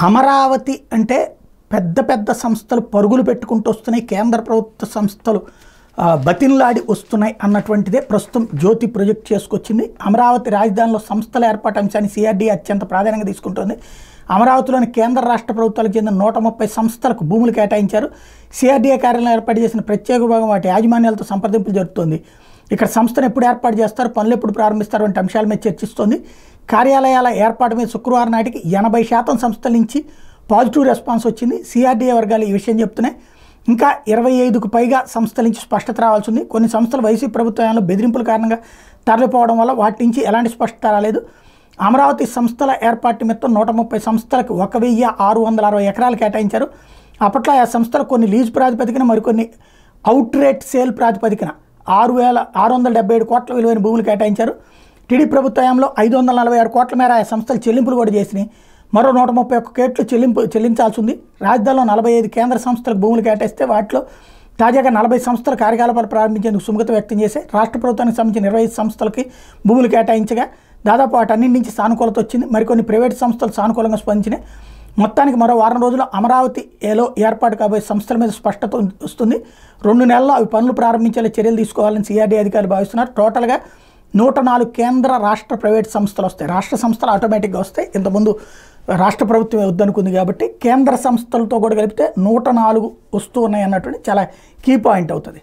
అమరావతి అంటే పెద్ద పెద్ద సంస్థలు పరుగులు పెట్టుకుంటూ వస్తున్నాయి, కేంద్ర ప్రభుత్వ సంస్థలు బతిన్లాడి వస్తున్నాయి అన్నటువంటిదే ప్రస్తుతం జ్యోతి ప్రొజెక్ట్ చేసుకొచ్చింది. అమరావతి రాజధానిలో సంస్థల ఏర్పాటు అంశాన్ని సిఆర్డీఏ అత్యంత ప్రాధాన్యంగా తీసుకుంటోంది. అమరావతిలోని కేంద్ర రాష్ట్ర ప్రభుత్వాలకు చెందిన 130 సంస్థలకు భూములు కేటాయించారు. సిఆర్డీఏ కార్యాలయం ఏర్పాటు చేసిన ప్రత్యేక విభాగం వాటి యాజమాన్యాలతో సంప్రదింపులు జరుపుతోంది. ఇక్కడ సంస్థను ఎప్పుడు ఏర్పాటు చేస్తారు, పనులు ఎప్పుడు ప్రారంభిస్తారు వంటి అంశాల మీద చర్చిస్తోంది. కార్యాలయాల ఏర్పాటు మీద శుక్రవారం నాటికి 80% సంస్థల నుంచి పాజిటివ్ రెస్పాన్స్ వచ్చింది. సిఆర్డీఏ వర్గాలు ఈ విషయం చెప్తున్నాయి. ఇంకా 25కు పైగా సంస్థల నుంచి స్పష్టత రావాల్సి ఉంది. కొన్ని సంస్థలు వైసీపీ ప్రభుత్వంలో బెదిరింపుల కారణంగా తరలిపోవడం వల్ల వాటి నుంచి ఎలాంటి స్పష్టత రాలేదు. అమరావతి సంస్థల ఏర్పాటు నిమిత్తం 130 సంస్థలకు 1660 ఎకరాలు కేటాయించారు. అప్పట్లో ఆ సంస్థలు కొన్ని లీజు ప్రాతిపదికన, మరికొన్ని అవుట్ రేట్ సేల్ ప్రాతిపదికన 6,677 కోట్ల విలువైన భూములు కేటాయించారు. టీడీ ప్రభుత్వంలో 546 కోట్ల మేర ఆ సంస్థలు చెల్లింపులు కూడా చేసినాయి. మరో 131 కోట్లు చెల్లించాల్సి ఉంది. రాజధానిలో 45 కేంద్ర సంస్థలకు భూములు కేటాయిస్తే వాటిలో తాజాగా 40 సంస్థల కార్యకలాపాలు ప్రారంభించేందుకు సుముఖత వ్యక్తం చేసి రాష్ట్ర ప్రభుత్వానికి సంబంధించిన 25 సంస్థలకి భూములు కేటాయించగా దాదాపు వాటన్నింటి నుంచి సానుకూలత వచ్చింది. మరికొన్ని ప్రైవేటు సంస్థలు సానుకూలంగా స్పందించినాయి. మొత్తానికి మరో వారం రోజుల్లో అమరావతిలో ఏర్పాటు కాబోయే సంస్థల మీద స్పష్టత వస్తుంది. 2 నెలల్లో అవి పనులు ప్రారంభించేలా చర్యలు తీసుకోవాలని సిఆర్డీ అధికారులు భావిస్తున్నారు. టోటల్గా 104 కేంద్ర రాష్ట్ర ప్రైవేట్ సంస్థలు వస్తాయి. రాష్ట్ర సంస్థలు ఆటోమేటిక్గా వస్తాయి. ఇంతకుముందు రాష్ట్ర ప్రభుత్వం వద్దనుకుంది కాబట్టి కేంద్ర సంస్థలతో కూడా కలిపితే 104 వస్తూ ఉన్నాయి అన్నటువంటి చాలా కీ పాయింట్ అవుతుంది.